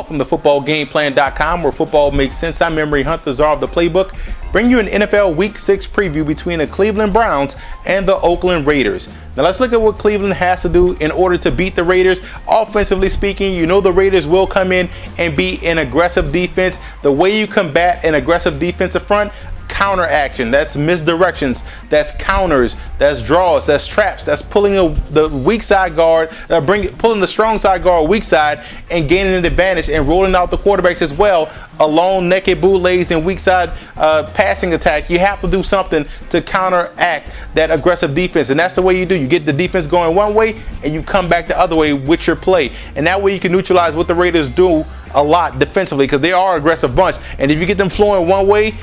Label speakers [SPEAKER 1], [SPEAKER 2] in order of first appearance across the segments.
[SPEAKER 1] Welcome to footballgameplan.com, where football makes sense. I'm Emery Hunt, the czar of the playbook. Bring you an NFL Week 6 preview between the Cleveland Browns and the Oakland Raiders. Now let's look at what Cleveland has to do in order to beat the Raiders. Offensively speaking, you know the Raiders will come in and be an aggressive defense. The way you combat an aggressive defensive front: counter action, that's misdirections, that's counters, that's draws, that's traps, that's pulling the weak side guard, pulling the strong side guard weak side and gaining an advantage, and rolling out the quarterbacks as well, along naked bootlegs and weak side passing attack. You have to do something to counteract that aggressive defense, and that's the way you do. You get the defense going one way and you come back the other way with your play, and that way you can neutralize what the Raiders do a lot defensively, because they are an aggressive bunch, and if you get them flowing one way,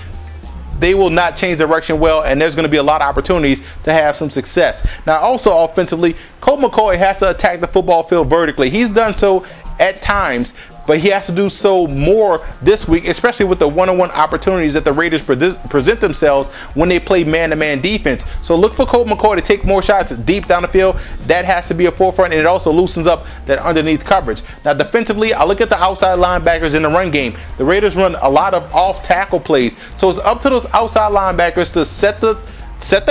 [SPEAKER 1] they will not change direction well, and there's going to be a lot of opportunities to have some success. Now, also offensively, Colt McCoy has to attack the football field vertically. He's done so at times, but he has to do so more this week, especially with the one-on-one opportunities that the Raiders present themselves when they play man-to-man defense. So look for Colt McCoy to take more shots deep down the field. That has to be a forefront, and it also loosens up that underneath coverage. Now defensively, I look at the outside linebackers in the run game. The Raiders run a lot of off-tackle plays, so it's up to those outside linebackers to set the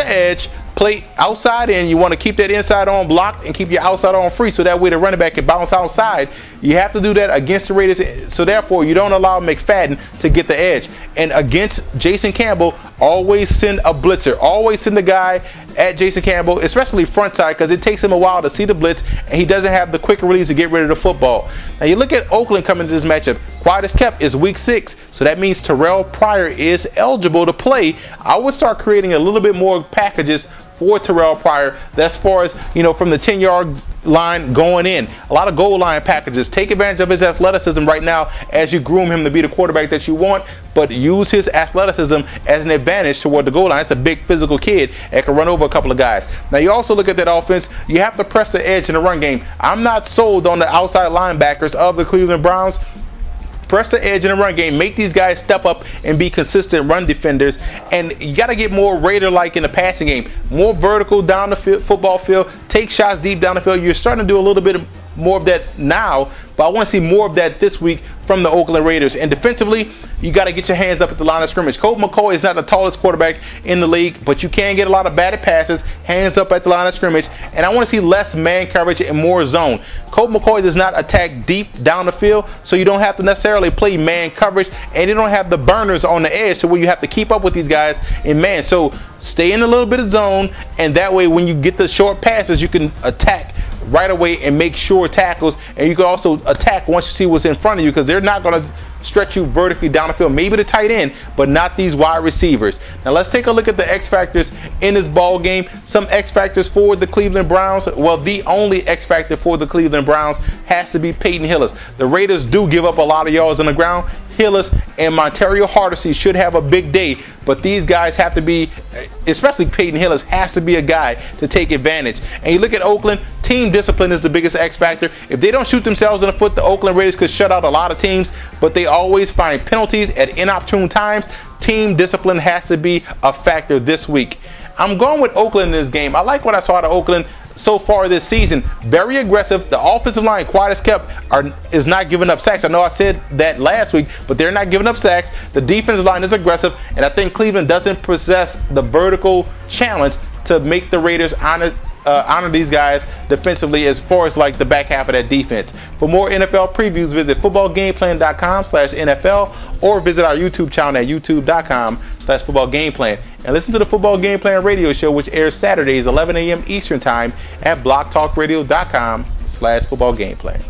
[SPEAKER 1] edge, play outside in. You want to keep that inside on blocked and keep your outside on free, so that way the running back can bounce outside. You have to do that against the Raiders, so therefore you don't allow McFadden to get the edge. And against Jason Campbell, always send a blitzer. Always send a guy at Jason Campbell, especially front side, because it takes him a while to see the blitz, and he doesn't have the quick release to get rid of the football. Now you look at Oakland coming to this matchup. Quiet as kept is week 6, so that means Terrell Pryor is eligible to play. I would start creating a little bit more packages for Terrell Pryor, as far as, you know, from the 10-yard line going in. A lot of goal line packages. Take advantage of his athleticism right now as you groom him to be the quarterback that you want, but use his athleticism as an advantage toward the goal line. It's a big physical kid that can run over a couple of guys. Now you also look at that offense. You have to press the edge in the run game. I'm not sold on the outside linebackers of the Cleveland Browns. Press the edge in the run game. Make these guys step up and be consistent run defenders. And you got to get more Raider-like in the passing game. More vertical down the football field. Take shots deep down the field. You're starting to do a little bit more of that now, but I want to see more of that this week from the Oakland Raiders. And defensively, you got to get your hands up at the line of scrimmage. Colt McCoy is not the tallest quarterback in the league, but you can get a lot of batted passes, hands up at the line of scrimmage, and I want to see less man coverage and more zone. Colt McCoy does not attack deep down the field, so you don't have to necessarily play man coverage, and you don't have the burners on the edge to where you have to keep up with these guys in man. So stay in a little bit of zone, and that way when you get the short passes, you can attack right away and make sure tackles, and you can also attack once you see what's in front of you, because they're not going to stretch you vertically down the field. Maybe the tight end, but not these wide receivers. Now let's take a look at the X factors in this ball game. Some X factors for the Cleveland Browns. Well, the only X factor for the Cleveland Browns has to be Peyton Hillis. The Raiders do give up a lot of yards on the ground. Hillis and Montario Hardesty should have a big day, but these guys have to be, especially Peyton Hillis, has to be a guy to take advantage. And you look at Oakland, team discipline is the biggest X factor. If they don't shoot themselves in the foot, the Oakland Raiders could shut out a lot of teams, but they always find penalties at inopportune times. Team discipline has to be a factor this week. I'm going with Oakland in this game. I like what I saw out of Oakland so far this season. Very aggressive. The offensive line, quiet as kept, is not giving up sacks. I know I said that last week, but they're not giving up sacks. The defensive line is aggressive, and I think Cleveland doesn't possess the vertical challenge to make the Raiders honor these guys defensively, as far as like the back half of that defense. For more NFL previews, visit footballgameplan.com/NFL or visit our YouTube channel at youtube.com/footballgameplan. And listen to the Football Game Plan radio show, which airs Saturdays 11 a.m. Eastern Time at blogtalkradio.com/footballgameplan.